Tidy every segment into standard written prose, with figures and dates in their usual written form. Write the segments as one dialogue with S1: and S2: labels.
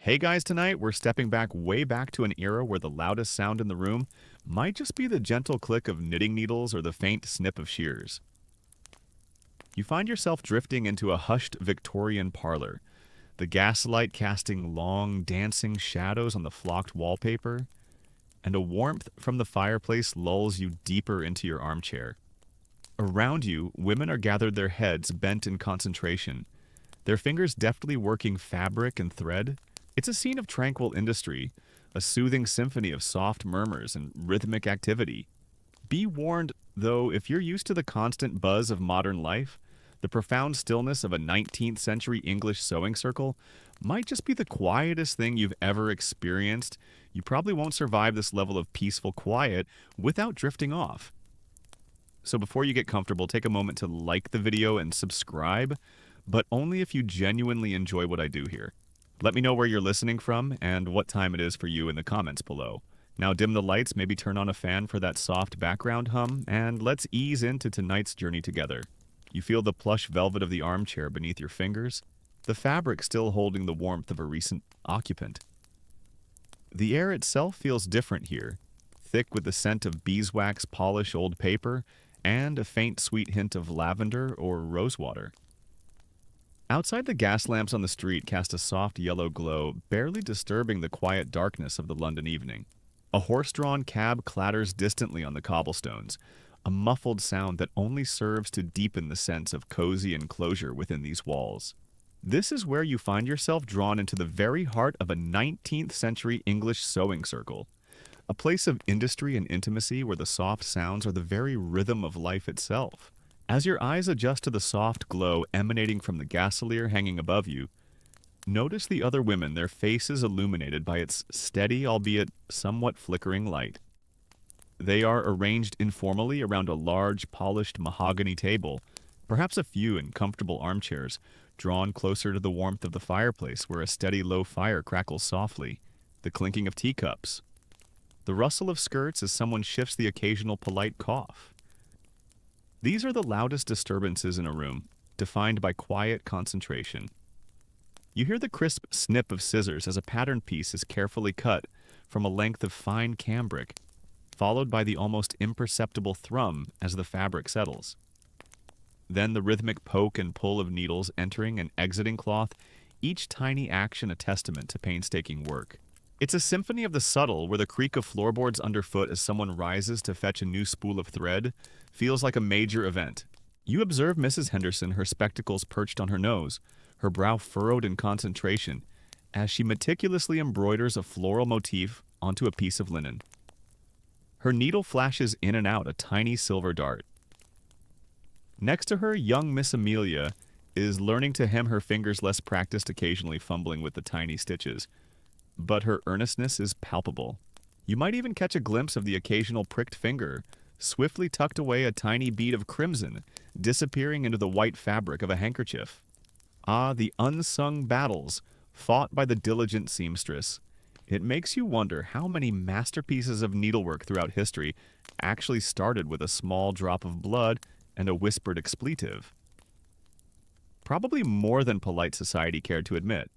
S1: Hey guys, tonight we're stepping back way back to an era where the loudest sound in the room might just be the gentle click of knitting needles or the faint snip of shears. You find yourself drifting into a hushed Victorian parlor, the gaslight casting long, dancing shadows on the flocked wallpaper, and a warmth from the fireplace lulls you deeper into your armchair. Around you, women are gathered, their heads bent in concentration, their fingers deftly working fabric and thread. It's a scene of tranquil industry, a soothing symphony of soft murmurs and rhythmic activity. Be warned, though, if you're used to the constant buzz of modern life, the profound stillness of a 19th century English sewing circle might just be the quietest thing you've ever experienced. You probably won't survive this level of peaceful quiet without drifting off. So before you get comfortable, take a moment to like the video and subscribe, but only if you genuinely enjoy what I do here. Let me know where you're listening from and what time it is for you in the comments below. Now dim the lights, maybe turn on a fan for that soft background hum, and let's ease into tonight's journey together. You feel the plush velvet of the armchair beneath your fingers, the fabric still holding the warmth of a recent occupant. The air itself feels different here, thick with the scent of beeswax, polish, old paper, and a faint sweet hint of lavender or rosewater. Outside, the gas lamps on the street cast a soft yellow glow, barely disturbing the quiet darkness of the London evening. A horse-drawn cab clatters distantly on the cobblestones, a muffled sound that only serves to deepen the sense of cozy enclosure within these walls. This is where you find yourself drawn into the very heart of a 19th century English sewing circle, a place of industry and intimacy where the soft sounds are the very rhythm of life itself. As your eyes adjust to the soft glow emanating from the gaselier hanging above you, notice the other women, their faces illuminated by its steady, albeit somewhat flickering light. They are arranged informally around a large, polished mahogany table, perhaps a few in comfortable armchairs, drawn closer to the warmth of the fireplace where a steady low fire crackles softly, the clinking of teacups, the rustle of skirts as someone shifts the occasional polite cough. These are the loudest disturbances in a room, defined by quiet concentration. You hear the crisp snip of scissors as a pattern piece is carefully cut from a length of fine cambric, followed by the almost imperceptible thrum as the fabric settles. Then the rhythmic poke and pull of needles entering and exiting cloth, each tiny action a testament to painstaking work. It's a symphony of the subtle, where the creak of floorboards underfoot as someone rises to fetch a new spool of thread feels like a major event. You observe Mrs. Henderson, her spectacles perched on her nose, her brow furrowed in concentration, as she meticulously embroiders a floral motif onto a piece of linen. Her needle flashes in and out a tiny silver dart. Next to her, young Miss Amelia is learning to hem, her fingers less practiced, occasionally fumbling with the tiny stitches. But her earnestness is palpable. You might even catch a glimpse of the occasional pricked finger, swiftly tucked away a tiny bead of crimson, disappearing into the white fabric of a handkerchief. Ah, the unsung battles fought by the diligent seamstress. It makes you wonder how many masterpieces of needlework throughout history actually started with a small drop of blood and a whispered expletive. Probably more than polite society cared to admit.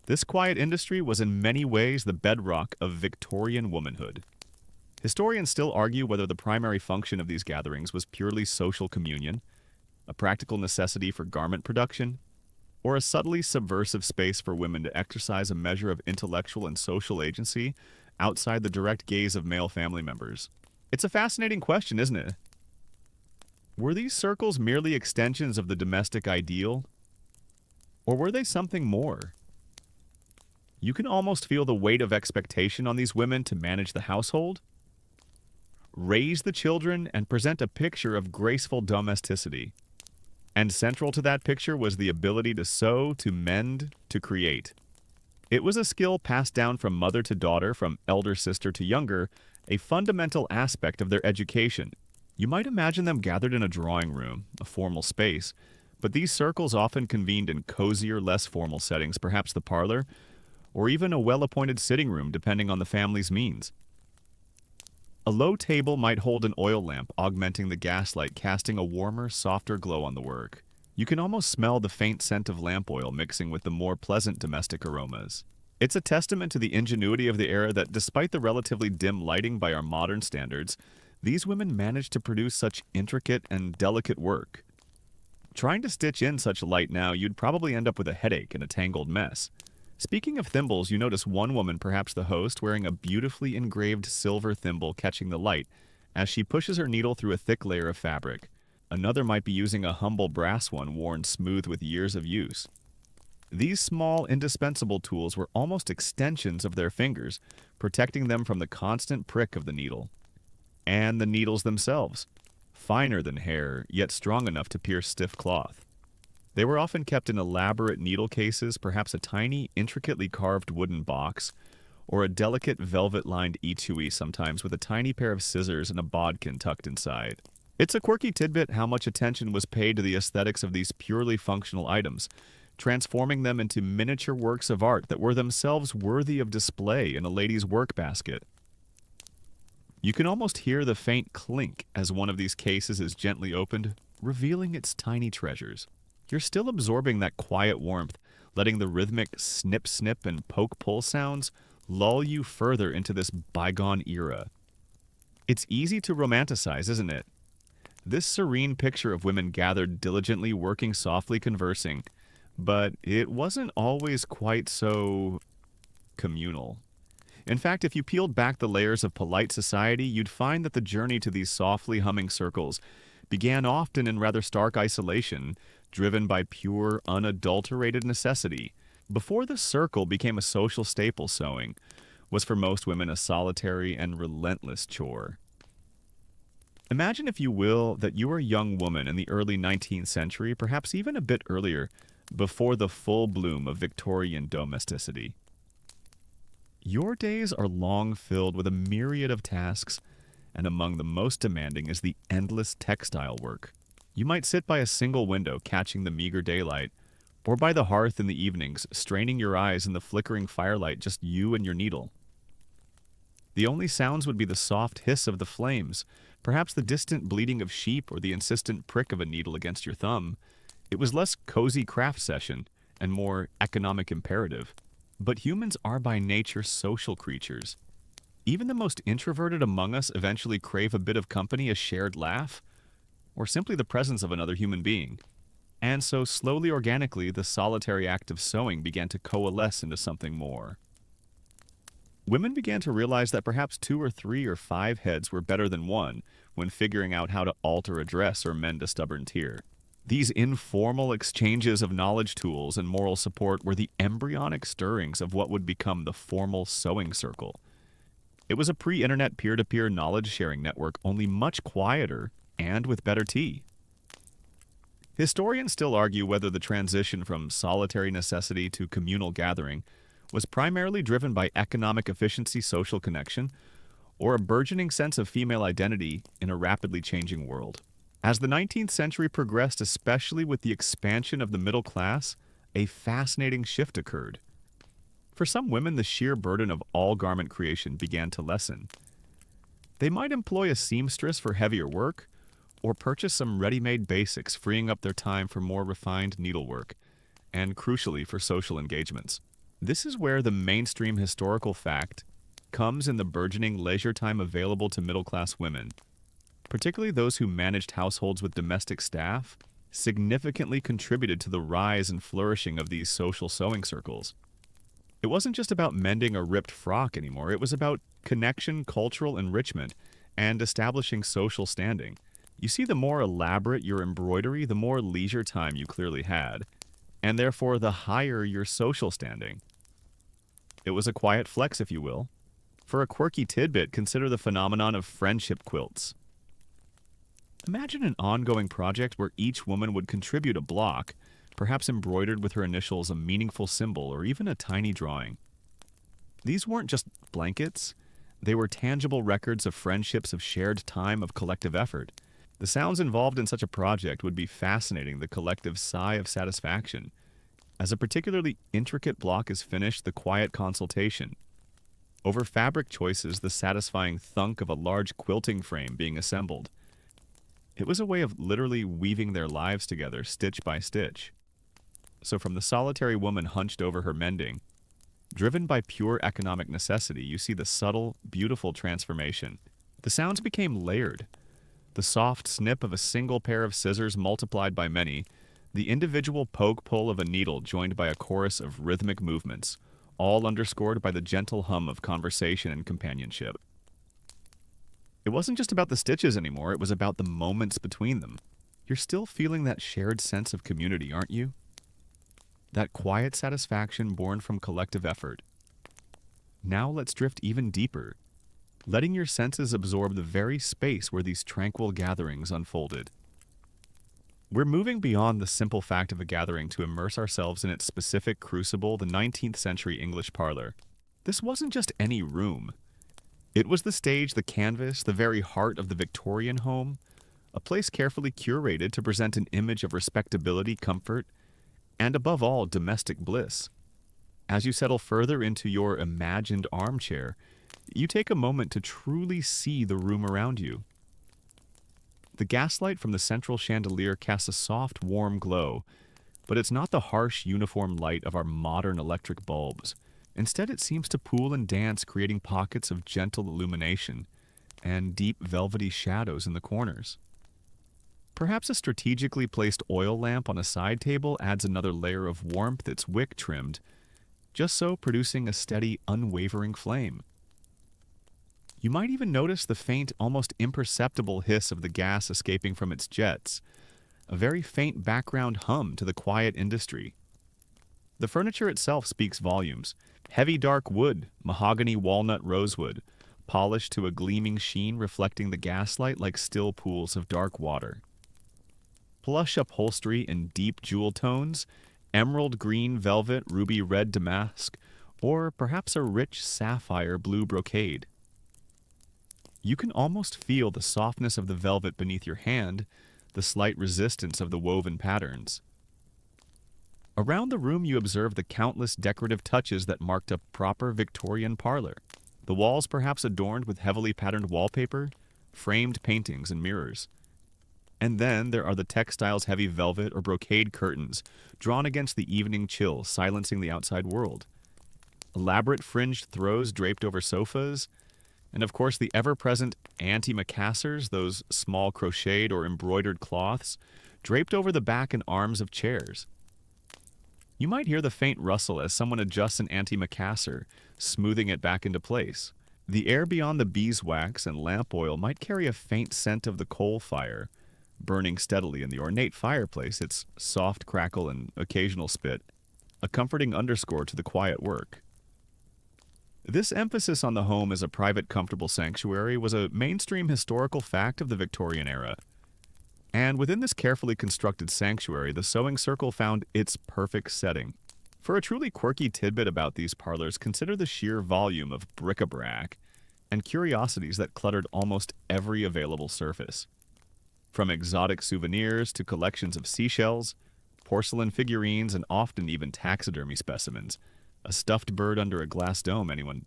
S1: This quiet industry was in many ways the bedrock of Victorian womanhood. Historians still argue whether the primary function of these gatherings was purely social communion, a practical necessity for garment production, or a subtly subversive space for women to exercise a measure of intellectual and social agency outside the direct gaze of male family members. It's a fascinating question, isn't it? Were these circles merely extensions of the domestic ideal, or were they something more? You can almost feel the weight of expectation on these women to manage the household, raise the children, and present a picture of graceful domesticity. And central to that picture was the ability to sew, to mend, to create. It was a skill passed down from mother to daughter, from elder sister to younger, a fundamental aspect of their education. You might imagine them gathered in a drawing room, a formal space, but these circles often convened in cozier, less formal settings, perhaps the parlor, or even a well-appointed sitting room, depending on the family's means. A low table might hold an oil lamp, augmenting the gaslight, casting a warmer, softer glow on the work. You can almost smell the faint scent of lamp oil mixing with the more pleasant domestic aromas. It's a testament to the ingenuity of the era that despite the relatively dim lighting by our modern standards, these women managed to produce such intricate and delicate work. Trying to stitch in such light now, you'd probably end up with a headache and a tangled mess. Speaking of thimbles, you notice one woman, perhaps the host, wearing a beautifully engraved silver thimble catching the light as she pushes her needle through a thick layer of fabric. Another might be using a humble brass one worn smooth with years of use. These small, indispensable tools were almost extensions of their fingers, protecting them from the constant prick of the needle. And the needles themselves, finer than hair, yet strong enough to pierce stiff cloth. They were often kept in elaborate needle cases, perhaps a tiny, intricately carved wooden box, or a delicate velvet-lined etui, sometimes with a tiny pair of scissors and a bodkin tucked inside. It's a quirky tidbit how much attention was paid to the aesthetics of these purely functional items, transforming them into miniature works of art that were themselves worthy of display in a lady's work basket. You can almost hear the faint clink as one of these cases is gently opened, revealing its tiny treasures. You're still absorbing that quiet warmth, letting the rhythmic snip-snip and poke-pull sounds lull you further into this bygone era. It's easy to romanticize, isn't it? This serene picture of women gathered diligently, working softly, conversing, but it wasn't always quite so communal. In fact, if you peeled back the layers of polite society, you'd find that the journey to these softly humming circles began often in rather stark isolation, driven by pure, unadulterated necessity. Before the circle became a social staple, sewing was for most women a solitary and relentless chore. Imagine, if you will, that you were a young woman in the early 19th century, perhaps even a bit earlier, before the full bloom of Victorian domesticity. Your days are long filled with a myriad of tasks, and among the most demanding is the endless textile work. You might sit by a single window catching the meager daylight, or by the hearth in the evenings, straining your eyes in the flickering firelight, just you and your needle. The only sounds would be the soft hiss of the flames, perhaps the distant bleating of sheep or the insistent prick of a needle against your thumb. It was less cozy craft session and more economic imperative. But humans are by nature social creatures. Even the most introverted among us eventually crave a bit of company, a shared laugh, or simply the presence of another human being. And so slowly, organically, the solitary act of sewing began to coalesce into something more. Women began to realize that perhaps 2 or 3 or 5 heads were better than one when figuring out how to alter a dress or mend a stubborn tear. These informal exchanges of knowledge tools and moral support were the embryonic stirrings of what would become the formal sewing circle. It was a pre-internet peer-to-peer knowledge-sharing network, only much quieter and with better tea. Historians still argue whether the transition from solitary necessity to communal gathering was primarily driven by economic efficiency, social connection, or a burgeoning sense of female identity in a rapidly changing world. As the 19th century progressed, especially with the expansion of the middle class, a fascinating shift occurred. For some women, the sheer burden of all garment creation began to lessen. They might employ a seamstress for heavier work, or purchase some ready-made basics, freeing up their time for more refined needlework, and crucially for social engagements. This is where the mainstream historical fact comes in the burgeoning leisure time available to middle-class women. Particularly those who managed households with domestic staff, significantly contributed to the rise and flourishing of these social sewing circles. It wasn't just about mending a ripped frock anymore, it was about connection, cultural enrichment, and establishing social standing. You see, the more elaborate your embroidery, the more leisure time you clearly had, and therefore the higher your social standing. It was a quiet flex, if you will. For a quirky tidbit, consider the phenomenon of friendship quilts. Imagine an ongoing project where each woman would contribute a block, perhaps embroidered with her initials, a meaningful symbol, or even a tiny drawing. These weren't just blankets. They were tangible records of friendships, of shared time, of collective effort. The sounds involved in such a project would be fascinating, the collective sigh of satisfaction. As a particularly intricate block is finished, the quiet consultation. Over fabric choices, the satisfying thunk of a large quilting frame being assembled. It was a way of literally weaving their lives together, stitch by stitch. So from the solitary woman hunched over her mending, Driven by pure economic necessity, you see the subtle, beautiful transformation. The sounds became layered. The soft snip of a single pair of scissors multiplied by many, the individual poke-pull of a needle joined by a chorus of rhythmic movements, all underscored by the gentle hum of conversation and companionship. It wasn't just about the stitches anymore, it was about the moments between them. You're still feeling that shared sense of community, aren't you? That quiet satisfaction born from collective effort. Now let's drift even deeper, letting your senses absorb the very space where these tranquil gatherings unfolded. We're moving beyond the simple fact of a gathering to immerse ourselves in its specific crucible, the 19th century English parlor. This wasn't just any room. It was the stage, the canvas, the very heart of the Victorian home, a place carefully curated to present an image of respectability, comfort, and above all, domestic bliss. As you settle further into your imagined armchair, you take a moment to truly see the room around you. The gaslight from the central chandelier casts a soft, warm glow, but it's not the harsh, uniform light of our modern electric bulbs. Instead, it seems to pool and dance, creating pockets of gentle illumination and deep, velvety shadows in the corners. Perhaps a strategically placed oil lamp on a side table adds another layer of warmth, its wick trimmed, just so producing a steady, unwavering flame. You might even notice the faint, almost imperceptible hiss of the gas escaping from its jets, a very faint background hum to the quiet industry. The furniture itself speaks volumes. Heavy dark wood, mahogany, walnut, rosewood, polished to a gleaming sheen reflecting the gaslight like still pools of dark water. Plush upholstery in deep jewel tones, emerald green velvet, ruby red damask, or perhaps a rich sapphire blue brocade. You can almost feel the softness of the velvet beneath your hand, the slight resistance of the woven patterns. Around the room you observe the countless decorative touches that marked a proper Victorian parlor. The walls perhaps adorned with heavily patterned wallpaper, framed paintings and mirrors. And then there are the textiles heavy velvet or brocade curtains, drawn against the evening chill, silencing the outside world. Elaborate fringed throws draped over sofas, and of course the ever-present antimacassars, those small crocheted or embroidered cloths, draped over the back and arms of chairs. You might hear the faint rustle as someone adjusts an antimacassar, smoothing it back into place. The air beyond the beeswax and lamp oil might carry a faint scent of the coal fire, burning steadily in the ornate fireplace, its soft crackle and occasional spit, a comforting underscore to the quiet work. This emphasis on the home as a private, comfortable sanctuary was a mainstream historical fact of the Victorian era. And within this carefully constructed sanctuary, the sewing circle found its perfect setting. For a truly quirky tidbit about these parlors, consider the sheer volume of bric-a-brac and curiosities that cluttered almost every available surface. From exotic souvenirs to collections of seashells, porcelain figurines, and often even taxidermy specimens. A stuffed bird under a glass dome, anyone?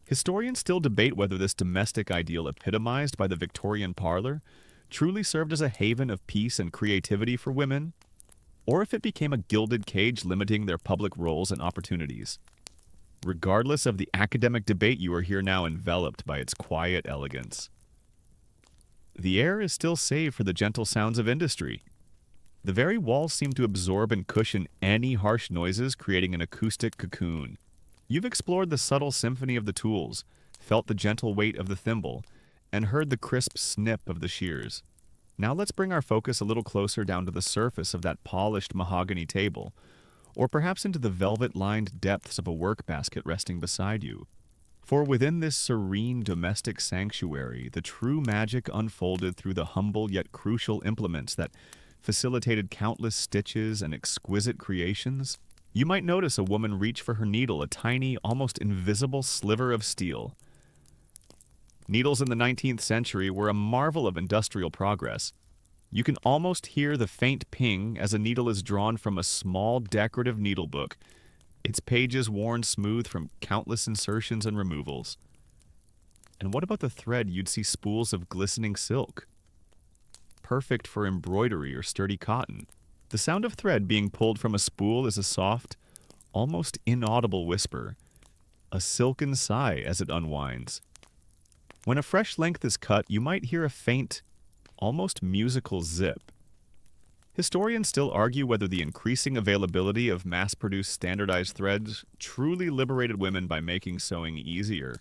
S1: Historians still debate whether this domestic ideal epitomized by the Victorian parlor truly served as a haven of peace and creativity for women, or if it became a gilded cage limiting their public roles and opportunities. Regardless of the academic debate, you are here now enveloped by its quiet elegance. The air is still saved for the gentle sounds of industry. The very walls seem to absorb and cushion any harsh noises, creating an acoustic cocoon. You've explored the subtle symphony of the tools, felt the gentle weight of the thimble, and heard the crisp snip of the shears. Now let's bring our focus a little closer down to the surface of that polished mahogany table, or perhaps into the velvet-lined depths of a work basket resting beside you. For within this serene domestic sanctuary, the true magic unfolded through the humble yet crucial implements that facilitated countless stitches and exquisite creations. You might notice a woman reach for her needle, a tiny, almost invisible sliver of steel. Needles in the 19th century were a marvel of industrial progress. You can almost hear the faint ping as a needle is drawn from a small decorative needlebook, its pages worn smooth from countless insertions and removals. And what about the thread? You'd see spools of glistening silk, perfect for embroidery or sturdy cotton. The sound of thread being pulled from a spool is a soft, almost inaudible whisper, a silken sigh as it unwinds. When a fresh length is cut, you might hear a faint, almost musical zip. Historians still argue whether the increasing availability of mass-produced standardized threads truly liberated women by making sewing easier,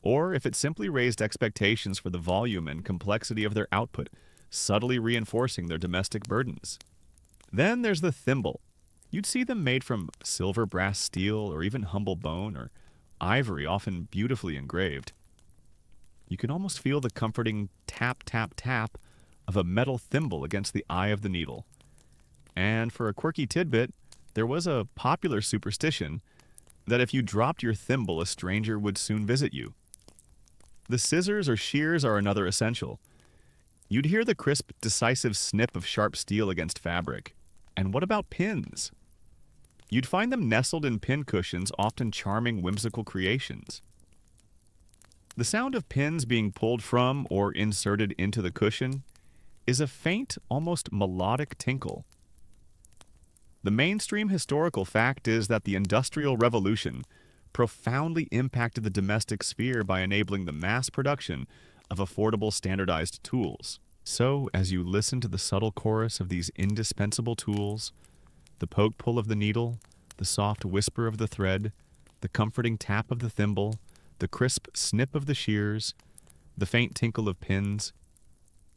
S1: or if it simply raised expectations for the volume and complexity of their output, subtly reinforcing their domestic burdens. Then there's the thimble. You'd see them made from silver, brass, steel, or even humble bone or ivory, often beautifully engraved. You can almost feel the comforting tap, tap, tap of a metal thimble against the eye of the needle. And for a quirky tidbit, there was a popular superstition that if you dropped your thimble, a stranger would soon visit you. The scissors or shears are another essential. You'd hear the crisp, decisive snip of sharp steel against fabric. And what about pins? You'd find them nestled in pin cushions, often charming, whimsical creations. The sound of pins being pulled from or inserted into the cushion is a faint, almost melodic tinkle. The mainstream historical fact is that the Industrial Revolution profoundly impacted the domestic sphere by enabling the mass production of affordable standardized tools. So, as you listen to the subtle chorus of these indispensable tools, the poke-pull of the needle, the soft whisper of the thread, the comforting tap of the thimble, the crisp snip of the shears, the faint tinkle of pins,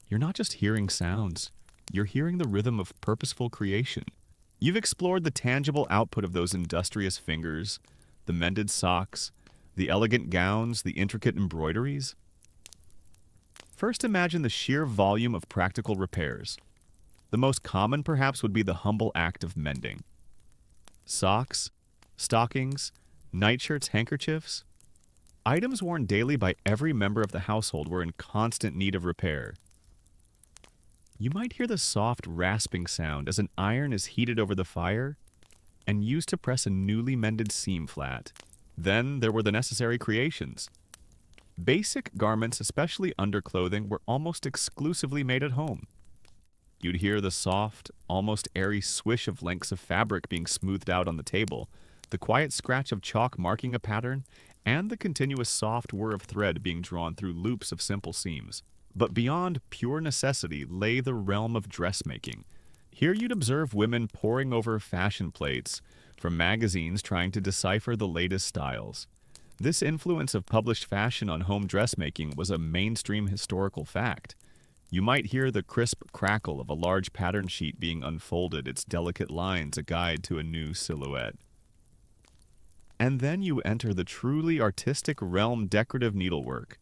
S1: you're not just hearing sounds, you're hearing the rhythm of purposeful creation. You've explored the tangible output of those industrious fingers, the mended socks, the elegant gowns, the intricate embroideries. First, imagine the sheer volume of practical repairs. The most common, perhaps, would be the humble act of mending. Socks, stockings, nightshirts, handkerchiefs. Items worn daily by every member of the household were in constant need of repair. You might hear the soft rasping sound as an iron is heated over the fire and used to press a newly mended seam flat. Then there were the necessary creations. Basic garments, especially underclothing, were almost exclusively made at home. You'd hear the soft, almost airy swish of lengths of fabric being smoothed out on the table, the quiet scratch of chalk marking a pattern, and the continuous soft whir of thread being drawn through loops of simple seams. But beyond pure necessity lay the realm of dressmaking. Here you'd observe women poring over fashion plates from magazines trying to decipher the latest styles. This influence of published fashion on home dressmaking was a mainstream historical fact. You might hear the crisp crackle of a large pattern sheet being unfolded, its delicate lines a guide to a new silhouette. And then you enter the truly artistic realm decorative needlework.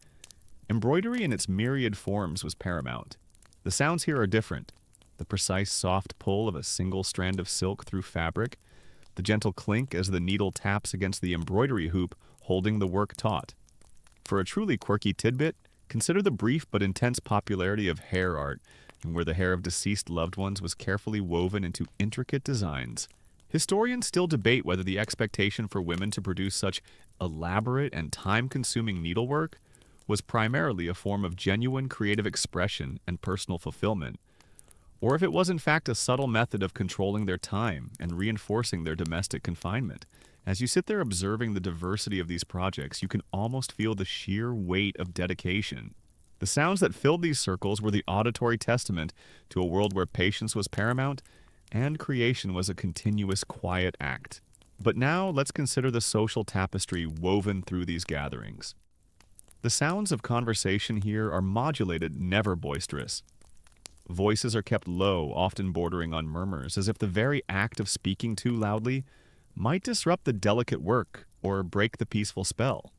S1: Embroidery in its myriad forms was paramount. The sounds here are different. The precise soft pull of a single strand of silk through fabric, the gentle clink as the needle taps against the embroidery hoop holding the work taut. For a truly quirky tidbit, consider the brief but intense popularity of hair art, where the hair of deceased loved ones was carefully woven into intricate designs. Historians still debate whether the expectation for women to produce such elaborate and time-consuming needlework was primarily a form of genuine creative expression and personal fulfillment, or if it was in fact a subtle method of controlling their time and reinforcing their domestic confinement. As you sit there observing the diversity of these projects, you can almost feel the sheer weight of dedication. The sounds that filled these circles were the auditory testament to a world where patience was paramount and creation was a continuous quiet act. But now let's consider the social tapestry woven through these gatherings. The sounds of conversation here are modulated, never boisterous. Voices are kept low, often bordering on murmurs, as if the very act of speaking too loudly might disrupt the delicate work or break the peaceful spell.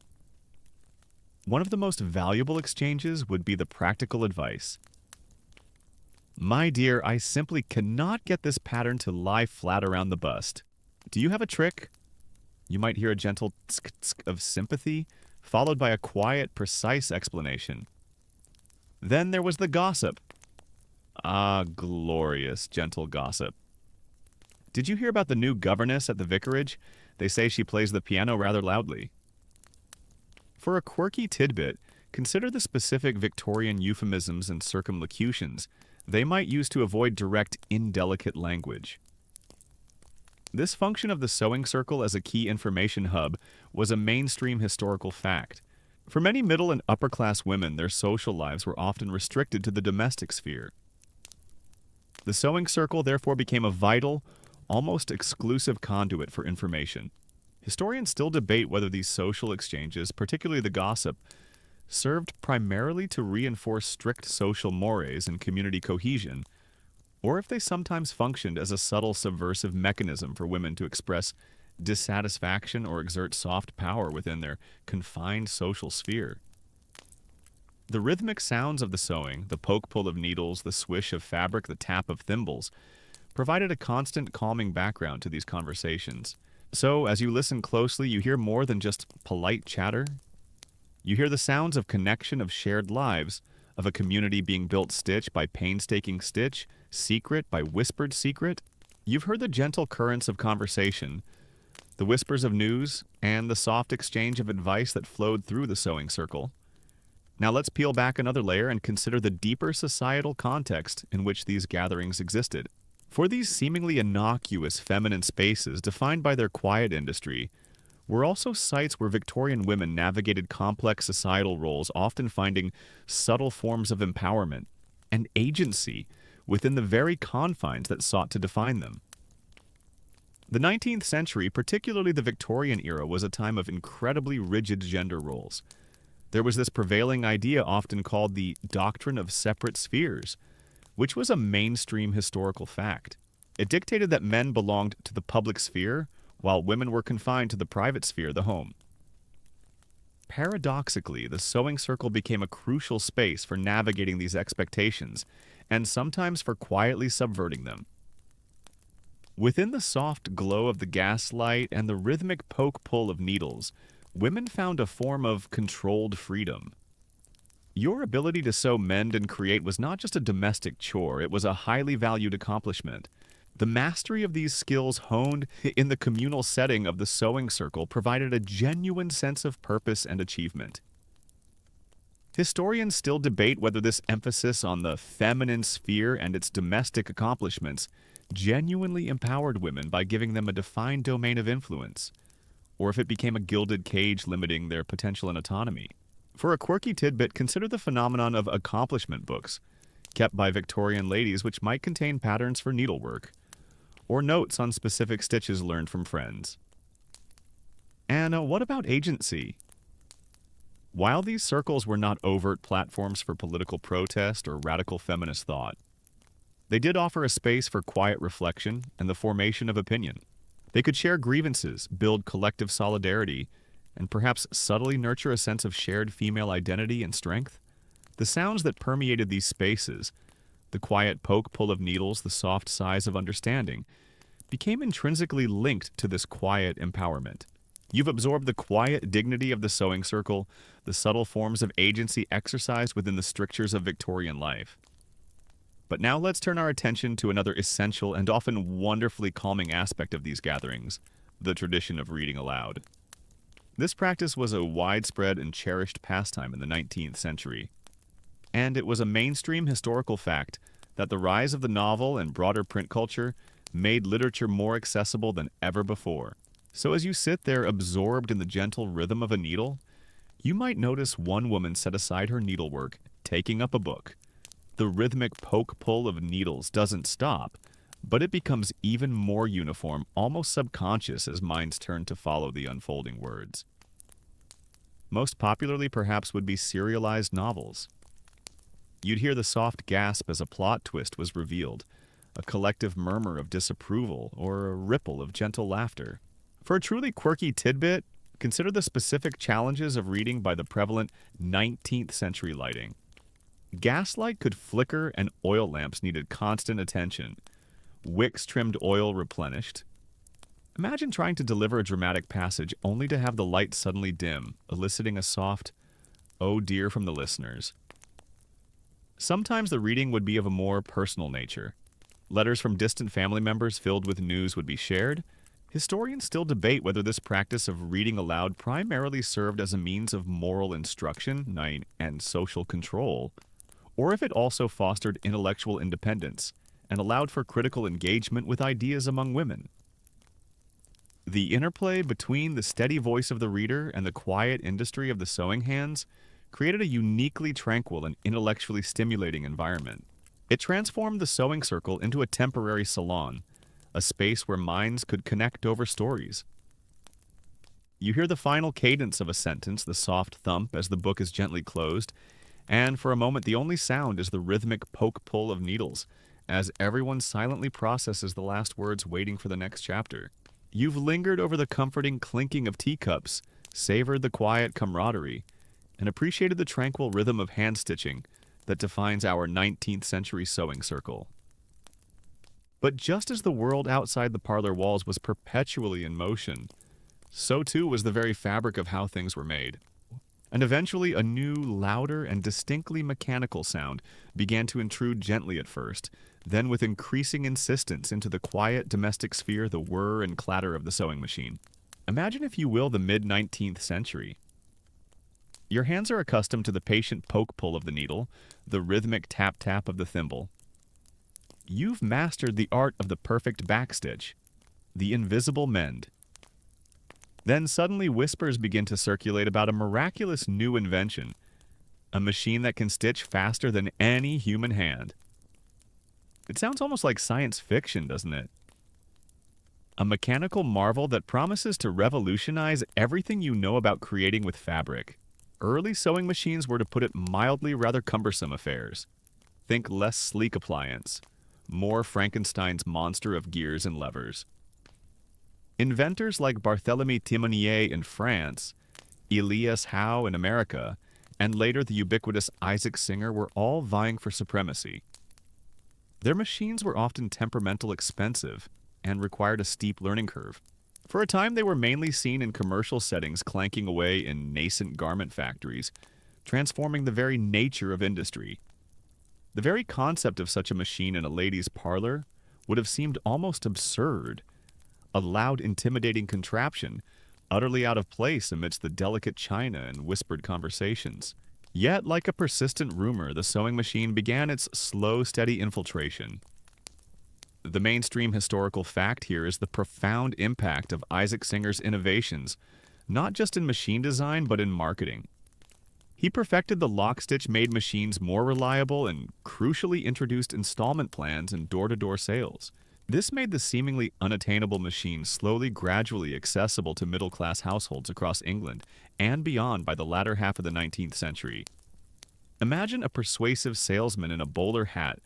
S1: One of the most valuable exchanges would be the practical advice. "My dear, I simply cannot get this pattern to lie flat around the bust. Do you have a trick?" You might hear a gentle tsk tsk of sympathy, followed by a quiet, precise explanation. Then there was the gossip. Ah, glorious, gentle gossip. "Did you hear about the new governess at the vicarage? They say she plays the piano rather loudly." For a quirky tidbit, consider the specific Victorian euphemisms and circumlocutions they might use to avoid direct, indelicate language. This function of the sewing circle as a key information hub was a mainstream historical fact. For many middle and upper class women, their social lives were often restricted to the domestic sphere. The sewing circle therefore became a vital, almost exclusive conduit for information. Historians still debate whether these social exchanges, particularly the gossip, served primarily to reinforce strict social mores and community cohesion, or if they sometimes functioned as a subtle subversive mechanism for women to express dissatisfaction or exert soft power within their confined social sphere. The rhythmic sounds of the sewing, the poke-pull of needles, the swish of fabric, the tap of thimbles, provided a constant calming background to these conversations. So, as you listen closely, you hear more than just polite chatter. You hear the sounds of connection of shared lives, of a community being built stitch by painstaking stitch, secret by whispered secret. You've heard the gentle currents of conversation, the whispers of news, and the soft exchange of advice that flowed through the sewing circle. Now let's peel back another layer and consider the deeper societal context in which these gatherings existed. For these seemingly innocuous feminine spaces, defined by their quiet industry, were also sites where Victorian women navigated complex societal roles, often finding subtle forms of empowerment and agency within the very confines that sought to define them. The 19th century, particularly the Victorian era, was a time of incredibly rigid gender roles. There was this prevailing idea often called the doctrine of separate spheres, which was a mainstream historical fact. It dictated that men belonged to the public sphere, while women were confined to the private sphere, the home. Paradoxically, the sewing circle became a crucial space for navigating these expectations, and sometimes for quietly subverting them. Within the soft glow of the gaslight and the rhythmic poke-pull of needles, women found a form of controlled freedom. Your ability to sew, mend, and create was not just a domestic chore, it was a highly valued accomplishment. The mastery of these skills honed in the communal setting of the sewing circle provided a genuine sense of purpose and achievement. Historians still debate whether this emphasis on the feminine sphere and its domestic accomplishments genuinely empowered women by giving them a defined domain of influence, or if it became a gilded cage limiting their potential and autonomy. For a quirky tidbit, consider the phenomenon of accomplishment books, kept by Victorian ladies, which might contain patterns for needlework, or notes on specific stitches learned from friends. And what about agency? While these circles were not overt platforms for political protest or radical feminist thought, they did offer a space for quiet reflection and the formation of opinion. They could share grievances, build collective solidarity, and perhaps subtly nurture a sense of shared female identity and strength. The sounds that permeated these spaces, the quiet poke-pull of needles, the soft sighs of understanding, became intrinsically linked to this quiet empowerment. You've absorbed the quiet dignity of the sewing circle, the subtle forms of agency exercised within the strictures of Victorian life. But now let's turn our attention to another essential and often wonderfully calming aspect of these gatherings, the tradition of reading aloud. This practice was a widespread and cherished pastime in the 19th century, and it was a mainstream historical fact that the rise of the novel and broader print culture made literature more accessible than ever before. So as you sit there absorbed in the gentle rhythm of a needle, you might notice one woman set aside her needlework, taking up a book. The rhythmic poke-pull of needles doesn't stop, but it becomes even more uniform, almost subconscious, as minds turn to follow the unfolding words. Most popularly, perhaps, would be serialized novels. You'd hear the soft gasp as a plot twist was revealed, a collective murmur of disapproval, or a ripple of gentle laughter. For a truly quirky tidbit, consider the specific challenges of reading by the prevalent 19th century lighting. Gaslight could flicker and oil lamps needed constant attention. Wicks trimmed oil replenished. Imagine trying to deliver a dramatic passage only to have the light suddenly dim, eliciting a soft, "oh dear" from the listeners. Sometimes the reading would be of a more personal nature. Letters from distant family members filled with news would be shared. Historians still debate whether this practice of reading aloud primarily served as a means of moral instruction and social control, or if it also fostered intellectual independence and allowed for critical engagement with ideas among women. The interplay between the steady voice of the reader and the quiet industry of the sewing hands created a uniquely tranquil and intellectually stimulating environment. It transformed the sewing circle into a temporary salon, a space where minds could connect over stories. You hear the final cadence of a sentence, the soft thump as the book is gently closed, and for a moment the only sound is the rhythmic poke-pull of needles, as everyone silently processes the last words waiting for the next chapter. You've lingered over the comforting clinking of teacups, savored the quiet camaraderie, and appreciated the tranquil rhythm of hand stitching that defines our 19th century sewing circle. But just as the world outside the parlor walls was perpetually in motion, so too was the very fabric of how things were made. And eventually a new, louder, and distinctly mechanical sound began to intrude gently at first, then with increasing insistence into the quiet domestic sphere, the whir and clatter of the sewing machine. Imagine, if you will, the mid-19th century. Your hands are accustomed to the patient poke-pull of the needle, the rhythmic tap-tap of the thimble. You've mastered the art of the perfect backstitch, the invisible mend. Then suddenly whispers begin to circulate about a miraculous new invention, a machine that can stitch faster than any human hand. It sounds almost like science fiction, doesn't it? A mechanical marvel that promises to revolutionize everything you know about creating with fabric. Early sewing machines were, to put it mildly, rather cumbersome affairs. Think less sleek appliance, more Frankenstein's monster of gears and levers. Inventors like Barthélemy Timonier in France, Elias Howe in America, and later the ubiquitous Isaac Singer were all vying for supremacy. Their machines were often temperamental, expensive, and required a steep learning curve. For a time, they were mainly seen in commercial settings, clanking away in nascent garment factories, transforming the very nature of industry. The very concept of such a machine in a lady's parlor would have seemed almost absurd, a loud, intimidating contraption, utterly out of place amidst the delicate china and whispered conversations. Yet, like a persistent rumor, the sewing machine began its slow, steady infiltration. The mainstream historical fact here is the profound impact of Isaac Singer's innovations, not just in machine design, but in marketing. He perfected the lock-stitch-made machines more reliable and crucially introduced installment plans and door-to-door sales. This made the seemingly unattainable machine gradually accessible to middle-class households across England and beyond by the latter half of the 19th century. Imagine a persuasive salesman in a bowler hat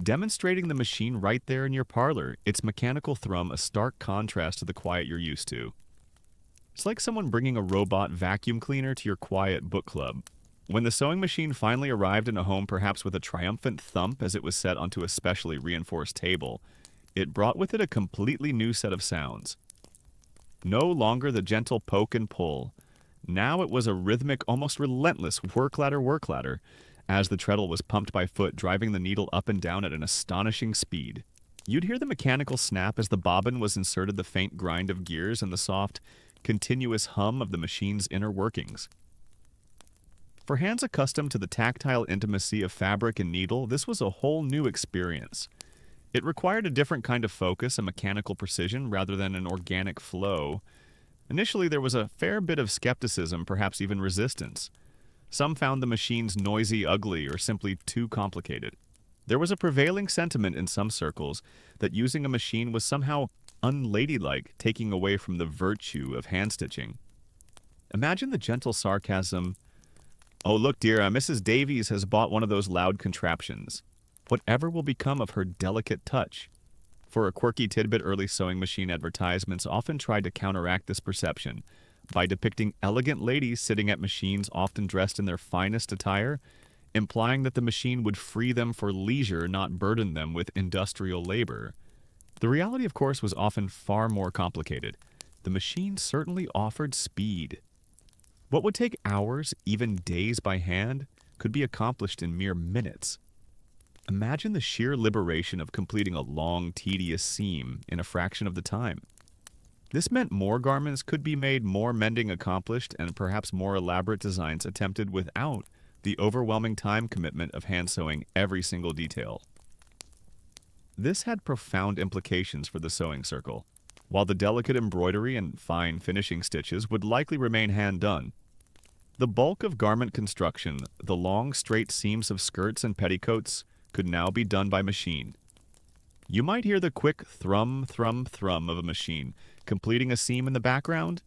S1: demonstrating the machine right there in your parlor, its mechanical thrum a stark contrast to the quiet you're used to. It's like someone bringing a robot vacuum cleaner to your quiet book club. When the sewing machine finally arrived in a home, perhaps with a triumphant thump as it was set onto a specially reinforced table, it brought with it a completely new set of sounds. No longer the gentle poke and pull. Now it was a rhythmic, almost relentless work ladder, as the treadle was pumped by foot, driving the needle up and down at an astonishing speed. You'd hear the mechanical snap as the bobbin was inserted, the faint grind of gears, and the soft, continuous hum of the machine's inner workings. For hands accustomed to the tactile intimacy of fabric and needle, this was a whole new experience. It required a different kind of focus, a mechanical precision, rather than an organic flow. Initially, there was a fair bit of skepticism, perhaps even resistance. Some found the machines noisy, ugly, or simply too complicated. There was a prevailing sentiment in some circles that using a machine was somehow unladylike, taking away from the virtue of hand-stitching. Imagine the gentle sarcasm, "Oh, look, dear, Mrs. Davies has bought one of those loud contraptions. Whatever will become of her delicate touch?" For a quirky tidbit, early sewing machine advertisements often tried to counteract this perception by depicting elegant ladies sitting at machines, often dressed in their finest attire, implying that the machine would free them for leisure, not burden them with industrial labor. The reality, of course, was often far more complicated. The machine certainly offered speed. What would take hours, even days by hand, could be accomplished in mere minutes. Imagine the sheer liberation of completing a long, tedious seam in a fraction of the time. This meant more garments could be made, more mending accomplished, and perhaps more elaborate designs attempted without the overwhelming time commitment of hand sewing every single detail. This had profound implications for the sewing circle. while the delicate embroidery and fine finishing stitches would likely remain hand-done. The bulk of garment construction, the long, straight seams of skirts and petticoats, could now be done by machine. You might hear the quick thrum, thrum, thrum of a machine completing a seam in the background,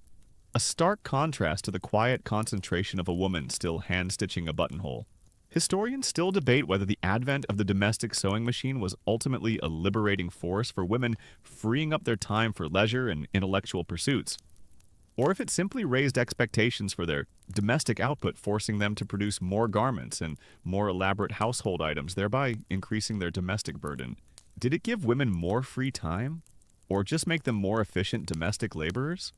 S1: a stark contrast to the quiet concentration of a woman still hand-stitching a buttonhole. Historians still debate whether the advent of the domestic sewing machine was ultimately a liberating force for women, freeing up their time for leisure and intellectual pursuits, or if it simply raised expectations for their domestic output, forcing them to produce more garments and more elaborate household items, thereby increasing their domestic burden. Did it give women more free time, or just make them more efficient domestic laborers?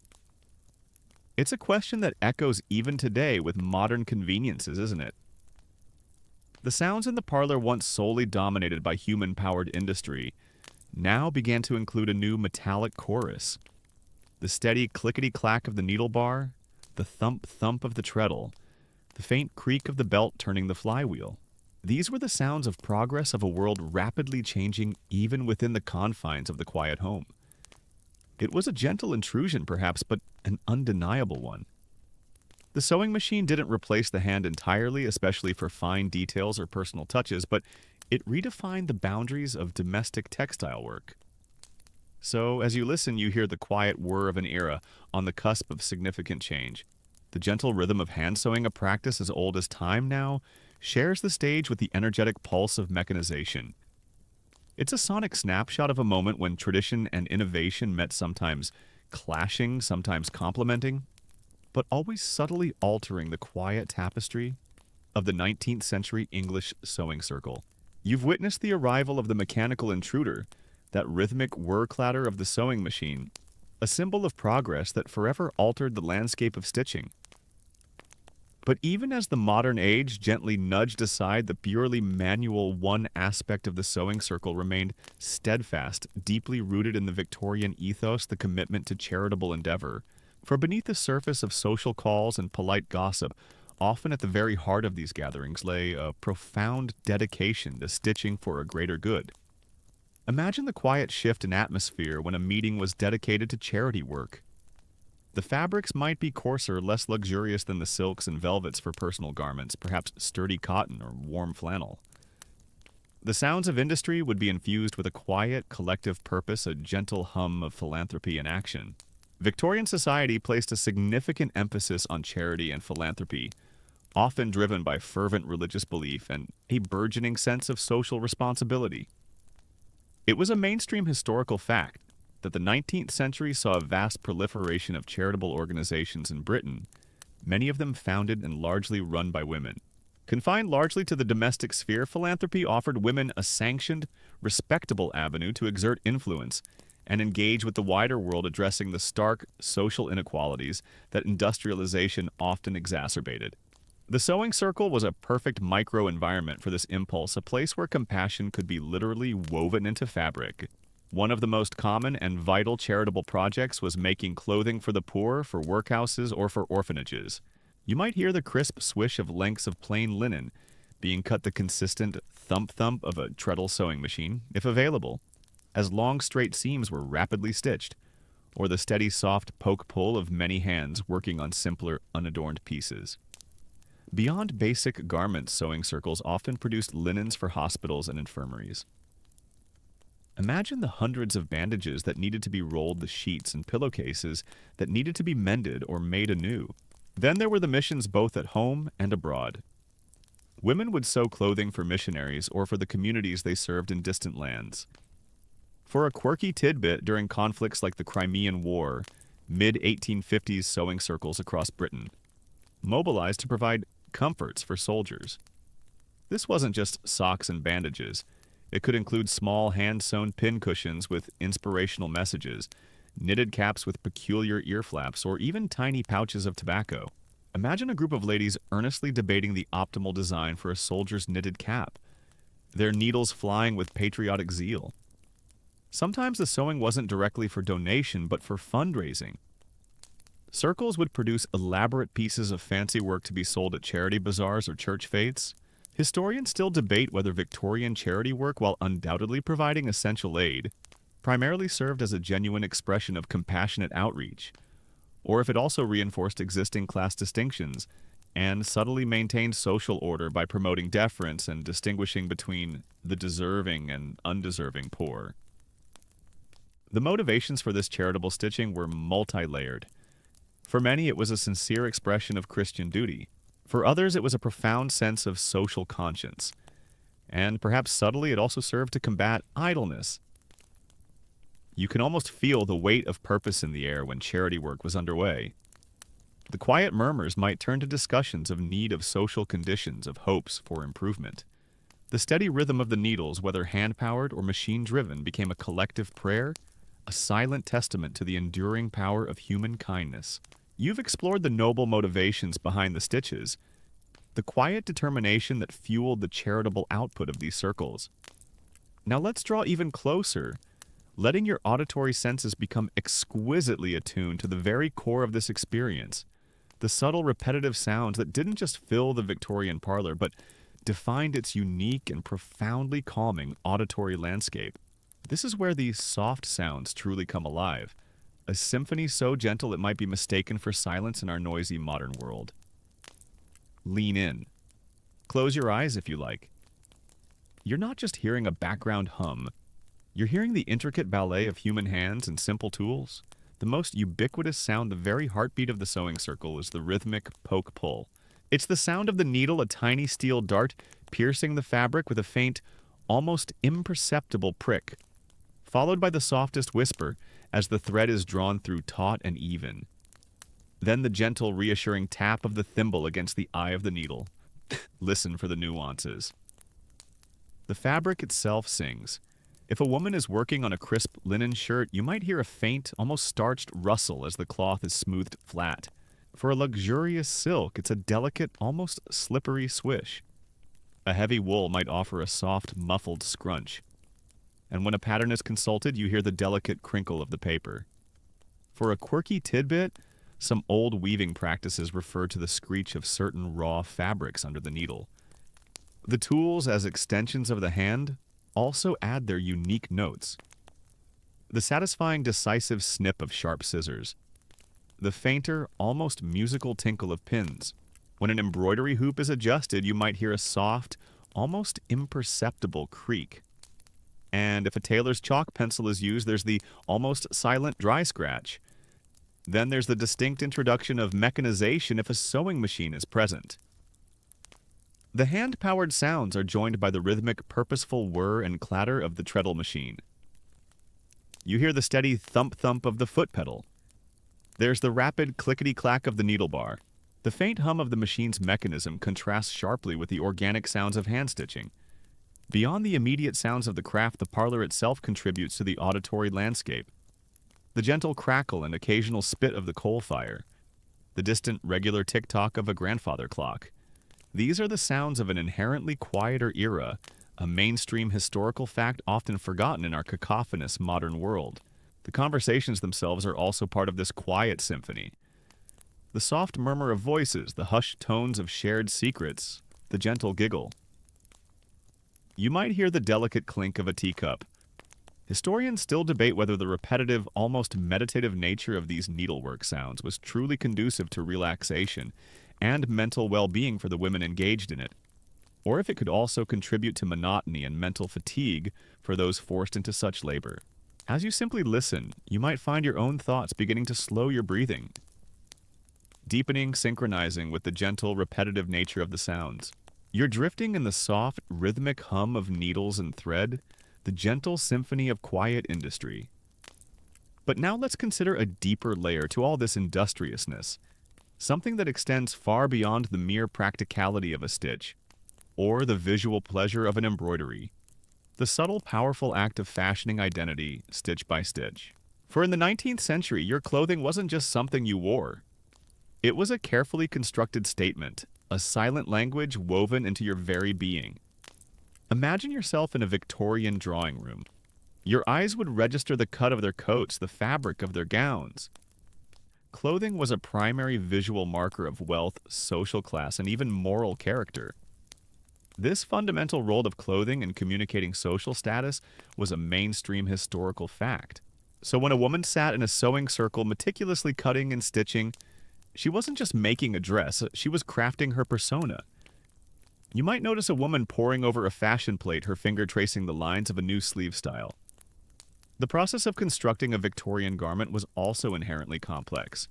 S1: It's a question that echoes even today with modern conveniences, isn't it? The sounds in the parlor, once solely dominated by human-powered industry, now began to include a new metallic chorus. The steady clickety-clack of the needle bar, the thump-thump of the treadle, the faint creak of the belt turning the flywheel. These were the sounds of progress of a world rapidly changing even within the confines of the quiet home. It was a gentle intrusion, perhaps, but an undeniable one. The sewing machine didn't replace the hand entirely, especially for fine details or personal touches, but it redefined the boundaries of domestic textile work. So, as you listen, you hear the quiet whir of an era on the cusp of significant change. The gentle rhythm of hand sewing, a practice as old as time now, shares the stage with the energetic pulse of mechanization. It's a sonic snapshot of a moment when tradition and innovation met, sometimes clashing, sometimes complementing, but always subtly altering the quiet tapestry of the 19th century English sewing circle. You've witnessed the arrival of the mechanical intruder, that rhythmic whir-clatter of the sewing machine, a symbol of progress that forever altered the landscape of stitching. But even as the modern age gently nudged aside the purely manual, one aspect of the sewing circle remained steadfast, deeply rooted in the Victorian ethos, the commitment to charitable endeavor. For beneath the surface of social calls and polite gossip, often at the very heart of these gatherings lay a profound dedication to stitching for a greater good. Imagine the quiet shift in atmosphere when a meeting was dedicated to charity work. The fabrics might be coarser, less luxurious than the silks and velvets for personal garments, perhaps sturdy cotton or warm flannel. The sounds of industry would be infused with a quiet, collective purpose, a gentle hum of philanthropy in action. Victorian society placed a significant emphasis on charity and philanthropy, often driven by fervent religious belief and a burgeoning sense of social responsibility. It was a mainstream historical fact that the 19th century saw a vast proliferation of charitable organizations in Britain, many of them founded and largely run by women. Confined largely to the domestic sphere, philanthropy offered women a sanctioned, respectable avenue to exert influence and engage with the wider world, addressing the stark social inequalities that industrialization often exacerbated. The sewing circle was a perfect micro-environment for this impulse, a place where compassion could be literally woven into fabric. One of the most common and vital charitable projects was making clothing for the poor, for workhouses, or for orphanages. You might hear the crisp swish of lengths of plain linen being cut, the consistent thump-thump of a treadle sewing machine, if available, as long straight seams were rapidly stitched, or the steady soft poke-pull of many hands working on simpler, unadorned pieces. Beyond basic garments, sewing circles often produced linens for hospitals and infirmaries. Imagine the hundreds of bandages that needed to be rolled, the sheets and pillowcases that needed to be mended or made anew. Then there were the missions both at home and abroad. Women would sew clothing for missionaries or for the communities they served in distant lands. For a quirky tidbit, during conflicts like the Crimean War, mid-1850s sewing circles across Britain mobilized to provide comforts for soldiers. This wasn't just socks and bandages. It could include small hand-sewn pincushions with inspirational messages, knitted caps with peculiar ear flaps, or even tiny pouches of tobacco. Imagine a group of ladies earnestly debating the optimal design for a soldier's knitted cap, their needles flying with patriotic zeal. Sometimes the sewing wasn't directly for donation, but for fundraising. Circles would produce elaborate pieces of fancy work to be sold at charity bazaars or church fetes. Historians still debate whether Victorian charity work, while undoubtedly providing essential aid, primarily served as a genuine expression of compassionate outreach, or if it also reinforced existing class distinctions and subtly maintained social order by promoting deference and distinguishing between the deserving and undeserving poor. The motivations for this charitable stitching were multi-layered. For many, it was a sincere expression of Christian duty. For others, it was a profound sense of social conscience. And perhaps subtly, it also served to combat idleness. You can almost feel the weight of purpose in the air when charity work was underway. The quiet murmurs might turn to discussions of need of social conditions, of hopes for improvement. The steady rhythm of the needles, whether hand-powered or machine-driven, became a collective prayer, a silent testament to the enduring power of human kindness. You've explored the noble motivations behind the stitches, the quiet determination that fueled the charitable output of these circles. Now let's draw even closer, letting your auditory senses become exquisitely attuned to the very core of this experience, the subtle repetitive sounds that didn't just fill the Victorian parlor, but defined its unique and profoundly calming auditory landscape. This is where these soft sounds truly come alive, a symphony so gentle it might be mistaken for silence in our noisy modern world. Lean in. Close your eyes if you like. You're not just hearing a background hum, you're hearing the intricate ballet of human hands and simple tools. The most ubiquitous sound, the very heartbeat of the sewing circle, is the rhythmic poke-pull. It's the sound of the needle, a tiny steel dart, piercing the fabric with a faint, almost imperceptible prick, followed by the softest whisper as the thread is drawn through taut and even. Then the gentle, reassuring tap of the thimble against the eye of the needle. Listen for the nuances. The fabric itself sings. If a woman is working on a crisp linen shirt, you might hear a faint, almost starched rustle as the cloth is smoothed flat. For a luxurious silk, it's a delicate, almost slippery swish. A heavy wool might offer a soft, muffled scrunch. And when a pattern is consulted, you hear the delicate crinkle of the paper. For a quirky tidbit, some old weaving practices refer to the screech of certain raw fabrics under the needle. The tools, as extensions of the hand, also add their unique notes. The satisfying decisive snip of sharp scissors. The fainter, almost musical tinkle of pins. When an embroidery hoop is adjusted, you might hear a soft, almost imperceptible creak. And if a tailor's chalk pencil is used, there's the almost silent dry scratch. Then there's the distinct introduction of mechanization if a sewing machine is present. The hand-powered sounds are joined by the rhythmic, purposeful whir and clatter of the treadle machine. You hear the steady thump-thump of the foot pedal. There's the rapid clickety-clack of the needle bar. The faint hum of the machine's mechanism contrasts sharply with the organic sounds of hand-stitching. Beyond the immediate sounds of the craft, the parlor itself contributes to the auditory landscape. The gentle crackle and occasional spit of the coal fire. The distant, regular tick-tock of a grandfather clock. These are the sounds of an inherently quieter era, a mainstream historical fact often forgotten in our cacophonous modern world. The conversations themselves are also part of this quiet symphony. The soft murmur of voices, the hushed tones of shared secrets, the gentle giggle. You might hear the delicate clink of a teacup. Historians still debate whether the repetitive, almost meditative nature of these needlework sounds was truly conducive to relaxation and mental well-being for the women engaged in it, or if it could also contribute to monotony and mental fatigue for those forced into such labor. As you simply listen, you might find your own thoughts beginning to slow your breathing, deepening, synchronizing with the gentle, repetitive nature of the sounds. You're drifting in the soft, rhythmic hum of needles and thread, the gentle symphony of quiet industry. But now let's consider a deeper layer to all this industriousness, something that extends far beyond the mere practicality of a stitch, or the visual pleasure of an embroidery. The subtle, powerful act of fashioning identity, stitch by stitch. For in the 19th century, your clothing wasn't just something you wore. It was a carefully constructed statement, a silent language woven into your very being. Imagine yourself in a Victorian drawing room. Your eyes would register the cut of their coats, the fabric of their gowns. Clothing was a primary visual marker of wealth, social class, and even moral character. This fundamental role of clothing in communicating social status was a mainstream historical fact. So when a woman sat in a sewing circle meticulously cutting and stitching, she wasn't just making a dress, she was crafting her persona. You might notice a woman poring over a fashion plate, her finger tracing the lines of a new sleeve style. The process of constructing a Victorian garment was also inherently complex.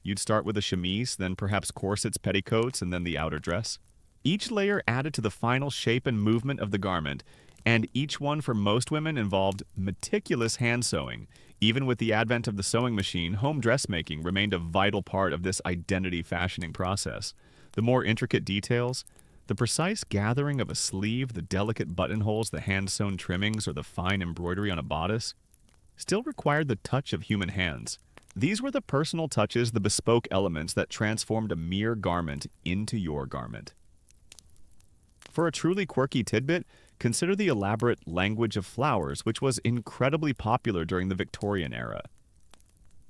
S1: You'd start with a chemise, then perhaps corsets, petticoats, and then the outer dress. Each layer added to the final shape and movement of the garment, and each one for most women involved meticulous hand sewing. Even with the advent of the sewing machine, home dressmaking remained a vital part of this identity fashioning process. The more intricate details, the precise gathering of a sleeve, the delicate buttonholes, the hand-sewn trimmings, or the fine embroidery on a bodice, still required the touch of human hands. These were the personal touches, the bespoke elements that transformed a mere garment into your garment. For a truly quirky tidbit, consider the elaborate language of flowers, which was incredibly popular during the Victorian era.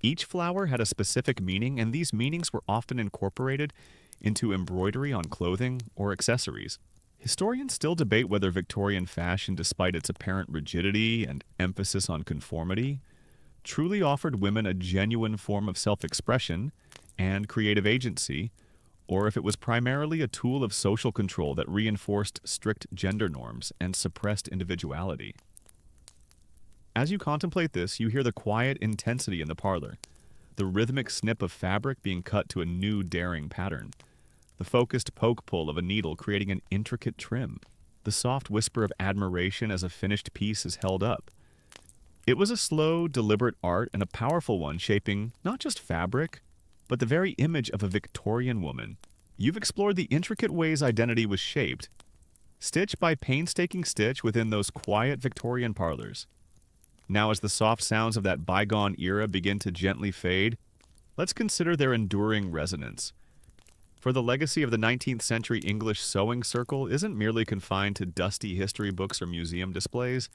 S1: Each flower had a specific meaning, and these meanings were often incorporated into embroidery on clothing or accessories. Historians still debate whether Victorian fashion, despite its apparent rigidity and emphasis on conformity, truly offered women a genuine form of self-expression and creative agency, or if it was primarily a tool of social control that reinforced strict gender norms and suppressed individuality. As you contemplate this, you hear the quiet intensity in the parlor, the rhythmic snip of fabric being cut to a new daring pattern, the focused poke-pull of a needle creating an intricate trim, the soft whisper of admiration as a finished piece is held up. It was a slow, deliberate art and a powerful one shaping not just fabric, but the very image of a Victorian woman. You've explored the intricate ways identity was shaped, stitch by painstaking stitch within those quiet Victorian parlors. Now, as the soft sounds of that bygone era begin to gently fade, let's consider their enduring resonance. For the legacy of the 19th century English sewing circle isn't merely confined to dusty history books or museum displays.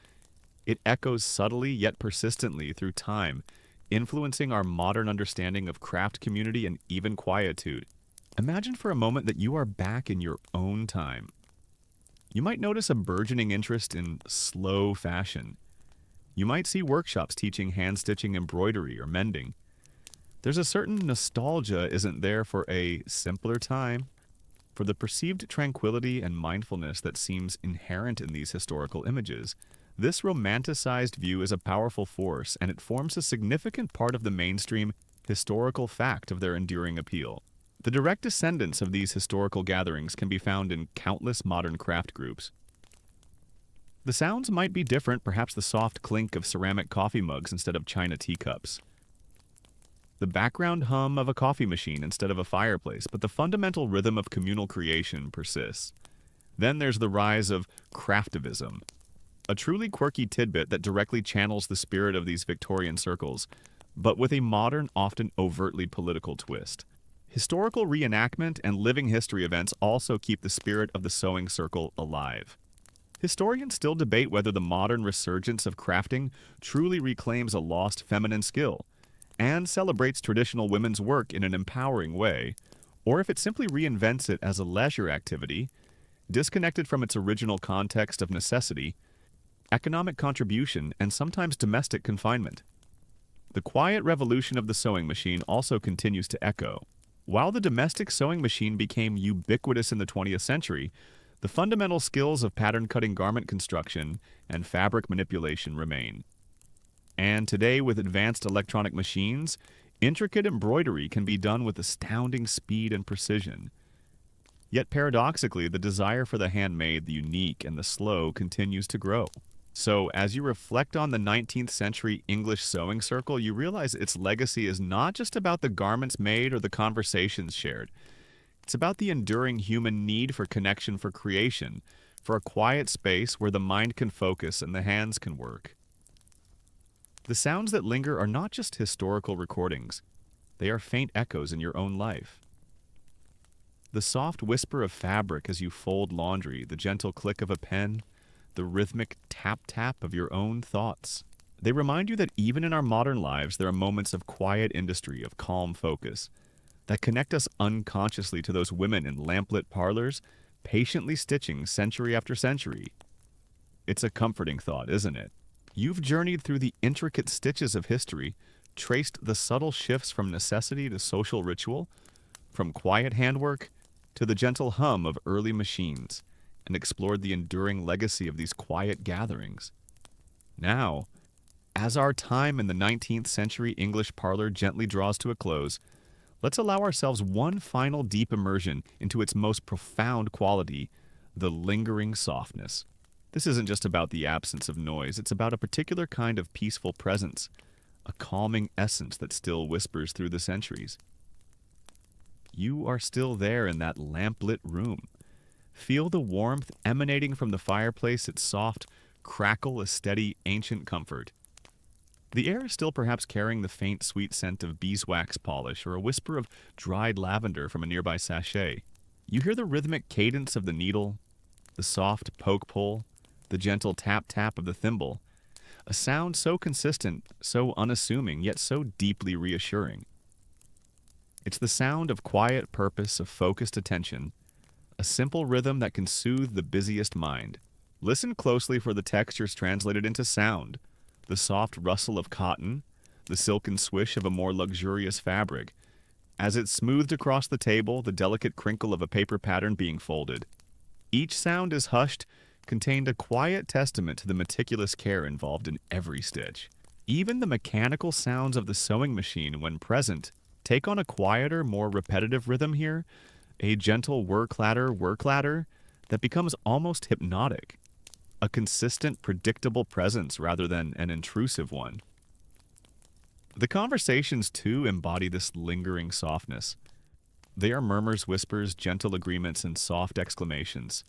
S1: It echoes subtly yet persistently through time, influencing our modern understanding of craft community and even quietude. Imagine for a moment that you are back in your own time. You might notice a burgeoning interest in slow fashion. You might see workshops teaching hand-stitching embroidery or mending. There's a certain nostalgia, isn't there, for a simpler time, for the perceived tranquility and mindfulness that seems inherent in these historical images. This romanticized view is a powerful force, and it forms a significant part of the mainstream historical fact of their enduring appeal. The direct descendants of these historical gatherings can be found in countless modern craft groups. The sounds might be different, perhaps the soft clink of ceramic coffee mugs instead of china teacups, the background hum of a coffee machine instead of a fireplace, but the fundamental rhythm of communal creation persists. Then there's the rise of craftivism, a truly quirky tidbit that directly channels the spirit of these Victorian circles, but with a modern, often overtly political twist. Historical reenactment and living history events also keep the spirit of the sewing circle alive. Historians still debate whether the modern resurgence of crafting truly reclaims a lost feminine skill and celebrates traditional women's work in an empowering way, or if it simply reinvents it as a leisure activity, disconnected from its original context of necessity, economic contribution, and sometimes domestic confinement. The quiet revolution of the sewing machine also continues to echo. While the domestic sewing machine became ubiquitous in the 20th century, the fundamental skills of pattern-cutting garment construction and fabric manipulation remain. And today, with advanced electronic machines, intricate embroidery can be done with astounding speed and precision. Yet paradoxically, the desire for the handmade, the unique, and the slow continues to grow. So, as you reflect on the 19th century English sewing circle, you realize its legacy is not just about the garments made or the conversations shared. It's about the enduring human need for connection, for creation, for a quiet space where the mind can focus and the hands can work. The sounds that linger are not just historical recordings. They are faint echoes in your own life. The soft whisper of fabric as you fold laundry, the gentle click of a pen, the rhythmic tap-tap of your own thoughts. They remind you that even in our modern lives, there are moments of quiet industry, of calm focus, that connect us unconsciously to those women in lamplit parlors, patiently stitching century after century. It's a comforting thought, isn't it? You've journeyed through the intricate stitches of history, traced the subtle shifts from necessity to social ritual, from quiet handwork to the gentle hum of early machines, and explored the enduring legacy of these quiet gatherings. Now, as our time in the 19th century English parlor gently draws to a close, let's allow ourselves one final deep immersion into its most profound quality, the lingering softness. This isn't just about the absence of noise, it's about a particular kind of peaceful presence, a calming essence that still whispers through the centuries. You are still there in that lamplit room. Feel the warmth emanating from the fireplace, its soft crackle, a steady, ancient comfort. The air is still perhaps carrying the faint, sweet scent of beeswax polish or a whisper of dried lavender from a nearby sachet. You hear the rhythmic cadence of the needle, the soft poke-pull, the gentle tap-tap of the thimble, a sound so consistent, so unassuming, yet so deeply reassuring. It's the sound of quiet purpose, of focused attention, a simple rhythm that can soothe the busiest mind. Listen closely for the textures translated into sound, the soft rustle of cotton, the silken swish of a more luxurious fabric. As it's smoothed across the table, the delicate crinkle of a paper pattern being folded. Each sound is hushed, contained a quiet testament to the meticulous care involved in every stitch. Even the mechanical sounds of the sewing machine, when present, take on a quieter, more repetitive rhythm here, a gentle whir-clatter that becomes almost hypnotic, a consistent, predictable presence rather than an intrusive one. The conversations, too, embody this lingering softness. They are murmurs, whispers, gentle agreements, and soft exclamations.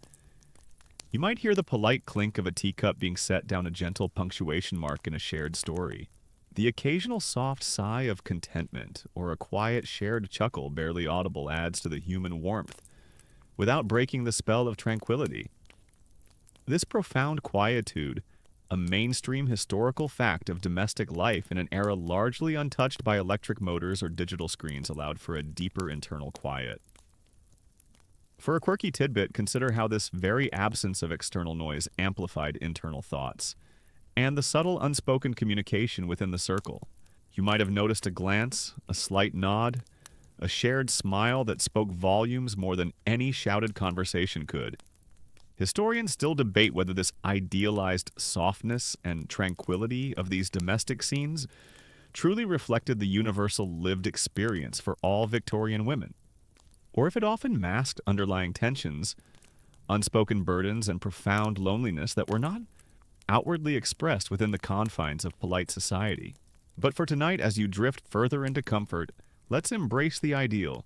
S1: You might hear the polite clink of a teacup being set down a gentle punctuation mark in a shared story. The occasional soft sigh of contentment or a quiet shared chuckle barely audible adds to the human warmth, without breaking the spell of tranquility. This profound quietude, a mainstream historical fact of domestic life in an era largely untouched by electric motors or digital screens, allowed for a deeper internal quiet. For a quirky tidbit, consider how this very absence of external noise amplified internal thoughts, and the subtle unspoken communication within the circle. You might have noticed a glance, a slight nod, a shared smile that spoke volumes more than any shouted conversation could. Historians still debate whether this idealized softness and tranquility of these domestic scenes truly reflected the universal lived experience for all Victorian women, or if it often masked underlying tensions, unspoken burdens, and profound loneliness that were not outwardly expressed within the confines of polite society. But for tonight, as you drift further into comfort, let's embrace the ideal.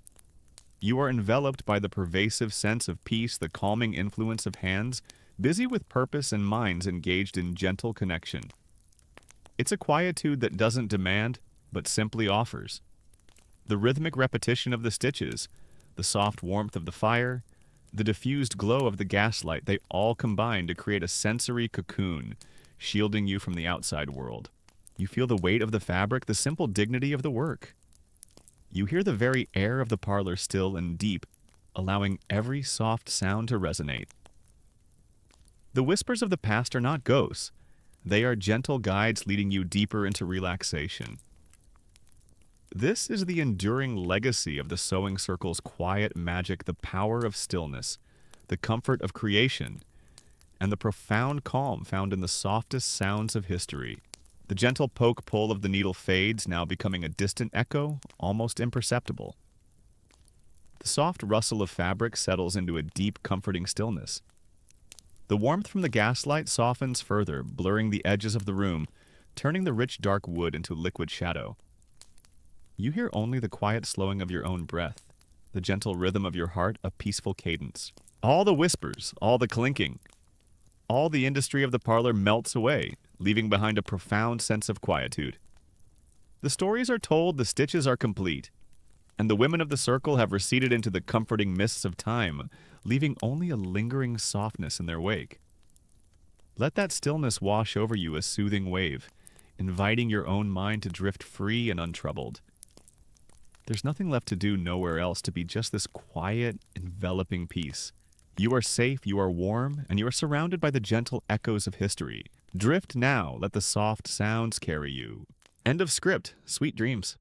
S1: You are enveloped by the pervasive sense of peace, the calming influence of hands, busy with purpose and minds engaged in gentle connection. It's a quietude that doesn't demand, but simply offers. The rhythmic repetition of the stitches, the soft warmth of the fire, the diffused glow of the gaslight, they all combine to create a sensory cocoon, shielding you from the outside world. You feel the weight of the fabric, the simple dignity of the work. You hear the very air of the parlor still and deep, allowing every soft sound to resonate. The whispers of the past are not ghosts. They are gentle guides leading you deeper into relaxation. This is the enduring legacy of the sewing circle's quiet magic, the power of stillness, the comfort of creation, and the profound calm found in the softest sounds of history. The gentle poke-pull of the needle fades, now becoming a distant echo, almost imperceptible. The soft rustle of fabric settles into a deep, comforting stillness. The warmth from the gaslight softens further, blurring the edges of the room, turning the rich dark wood into liquid shadow. You hear only the quiet slowing of your own breath, the gentle rhythm of your heart, a peaceful cadence. All the whispers, all the clinking, all the industry of the parlor melts away, leaving behind a profound sense of quietude. The stories are told, the stitches are complete, and the women of the circle have receded into the comforting mists of time, leaving only a lingering softness in their wake. Let that stillness wash over you, a soothing wave, inviting your own mind to drift free and untroubled. There's nothing left to do, nowhere else, to be just this quiet, enveloping peace. You are safe, you are warm, and you are surrounded by the gentle echoes of history. Drift now, let the soft sounds carry you. End of script. Sweet dreams.